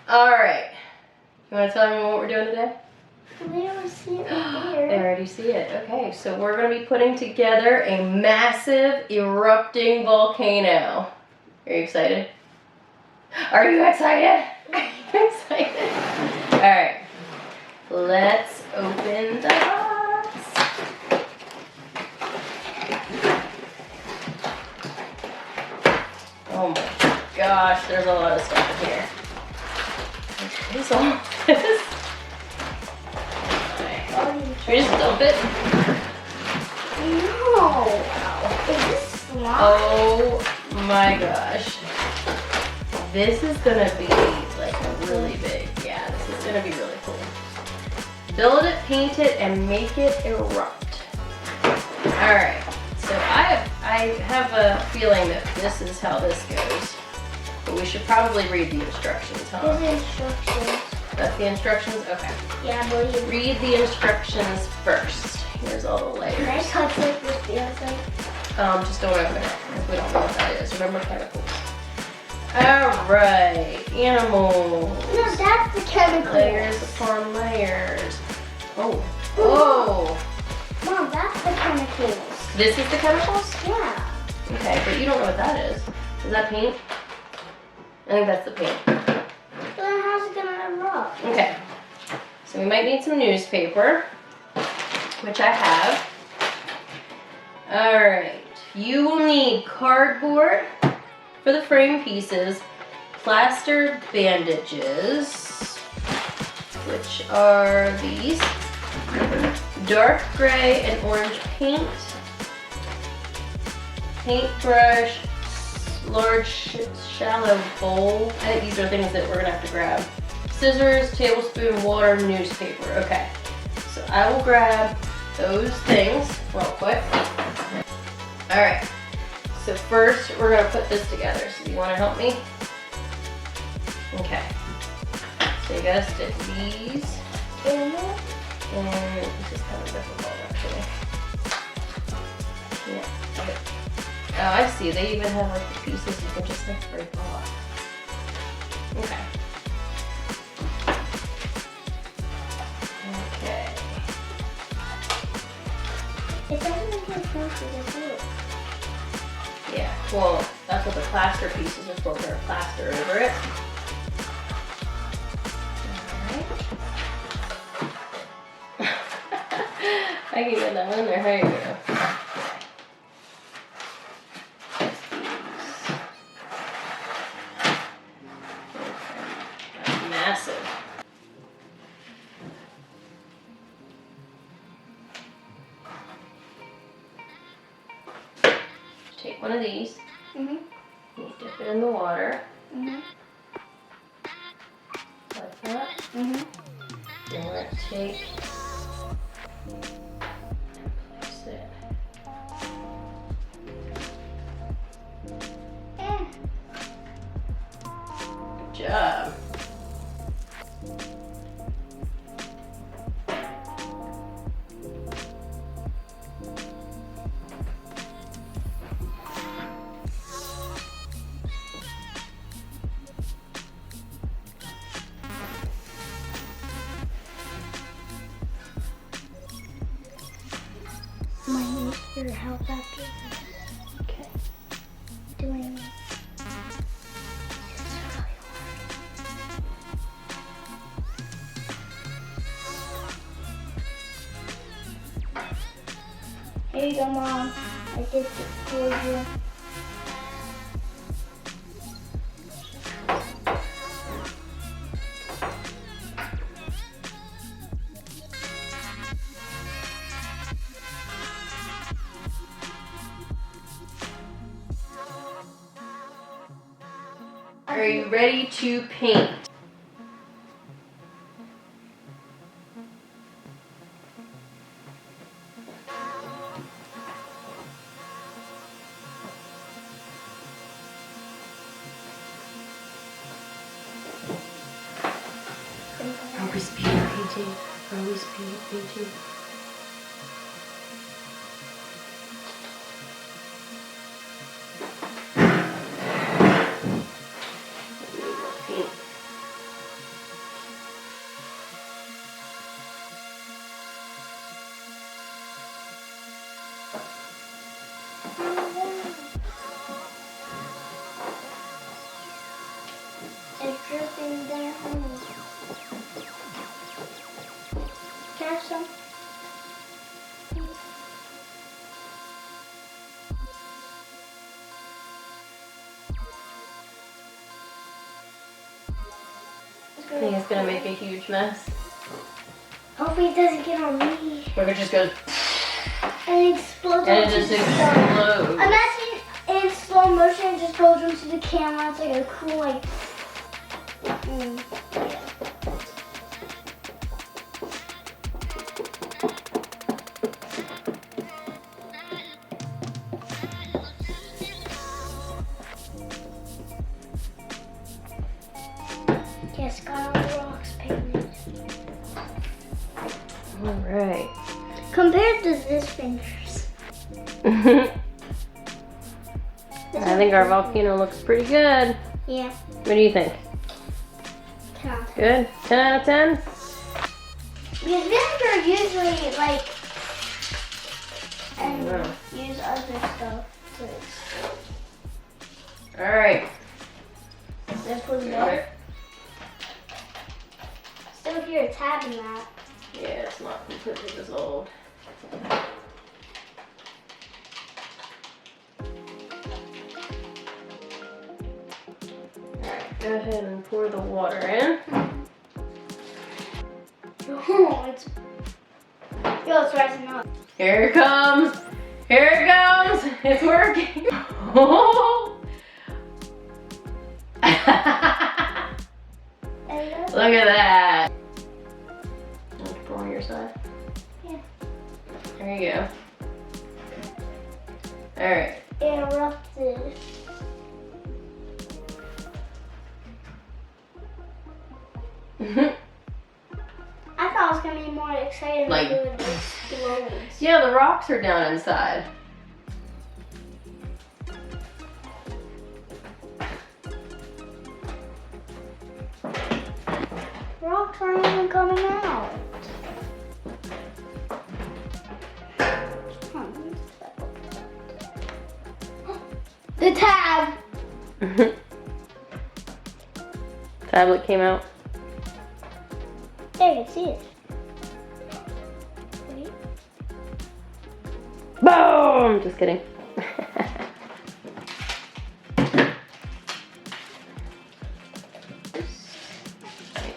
Alright. You want to tell me what we're doing today? We don't see it here. They already see it. Okay, so we're going to be putting together a massive erupting volcano. Are you excited? Are you excited? Are you excited? Alright. Let's open the box. Oh my gosh, there's a lot of stuff in here. What is all this? Should we just dump it? No. Is this slime? Oh my gosh. This is gonna be like really big. Yeah, this is gonna be really cool. Build it, paint it, and make it erupt. Alright, so I have a feeling that this is how this goes. But we should probably read the instructions, huh? There's instructions. That's the instructions? Okay. Yeah, I believe. Read the instructions first. Here's all the layers. Can I touch it with the outside? Just don't open it if we don't know what that is. Remember chemicals. Alright, animals. No, that's the chemical. Layers upon layers. Oh. Oh. Mom, that's the chemicals. This is the chemicals? Yeah. Okay, but you don't know what that is. Is that paint? I think that's the paint. Then how's it gonna erupt? Okay. So we might need some newspaper, which I have. Alright. You will need cardboard for the frame pieces, plaster bandages, which are these, dark gray and orange paint, paintbrush, large shallow bowl. I think these are things that we're gonna have to grab. Scissors, tablespoon, water, newspaper. Okay, so I will grab those things real quick. All right, so first we're gonna put this together. So do you wanna help me? Okay, so you gotta stick these in there. And this is kind of difficult actually. Yeah, okay. Oh, I see, they even have like the pieces you can just like break off. Okay. Okay. It doesn't make any sense to this look. Yeah, well, that's what the plaster pieces are for. We're gonna plaster over it. I can get that in there. Here you go. That's massive. Take one of these. You dip it in the water. Like that. And let's take. Place it. Good job. Might need your help after this. Okay. Doing this. Here you go, Mom. I did it for you. Are you ready to paint? Always painting. Always painting. It's dripping down. Catch some. I think it's gonna make a huge mess. Hopefully it doesn't get on me. Or it just goes And it explodes. and it onto just the explodes. Imagine in slow motion it just goes into the camera. It's like a cool like. Yeah. Yes, got all the rocks painted. Alright. Compared to this fingers. I think our volcano looks pretty good. Yeah. What do you think? 10 out of 10. Good? 10 out of 10? Because vinegar usually like and Yeah. use other stuff to Alright. this was better. Still hear a tab in that. Yeah, it's not completely dissolved. Alright, go ahead and pour the water in. Oh, it's it's rising up. Here it comes. Here it comes. It's working. There you go. Look at that. Want to pour on your side? Yeah. There you go. Alright. It erupted. I thought it was gonna be more exciting Like- if it would explode. Yeah, the rocks are down inside. Rocks aren't even coming out. The tab. Tablet came out. There, you can see it. Wait. Boom! Just kidding.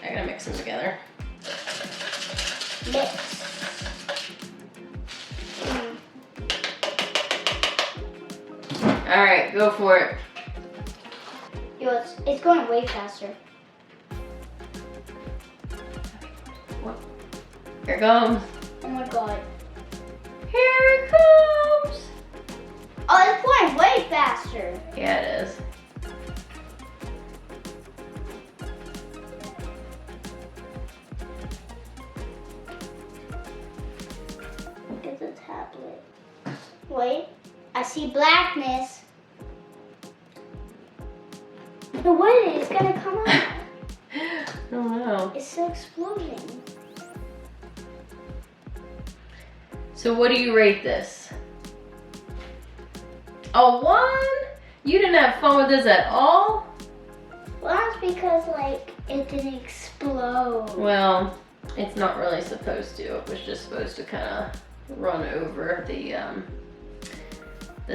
I gotta mix them together. Mix. Alright, go for it. Yo, it's going way faster. Here it comes. Oh my god. Here it comes. Oh, it's going way faster. Yeah, it is. Look at the tablet. Wait, I see blackness. No way, it's gonna come out. Oh no. It's still exploding. So what do you rate this? A 1? You didn't have fun with this at all? Well, that's because, like, it didn't explode. Well, it's not really supposed to. It was just supposed to kind of run over the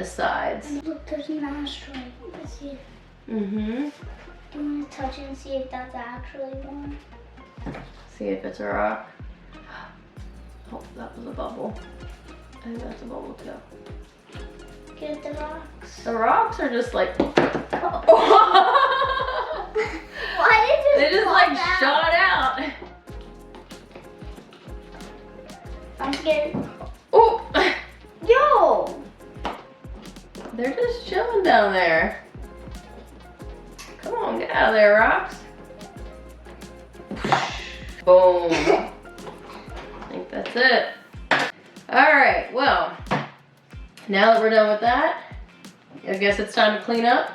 sides. Look, there's an asteroid. Let's see if Mm-hmm. you want to touch it and see if that's actually one. See if it's a rock. Oh, that was a bubble. I think that's a bubble too. Get the rocks. The rocks are just like Why did it they just pop like out? shot out. I'm scared. Oh, Yo! they're just chilling down there. Come on, get out of there, rocks. Boom. I think that's it. All right, well, now that we're done with that, I guess it's time to clean up.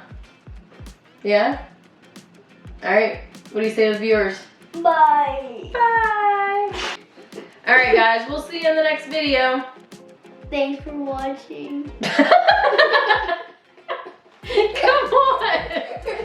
Yeah? All right, what do you say to the viewers? Bye. Bye. All right, guys, we'll see you in the next video. Thanks for watching. Come on.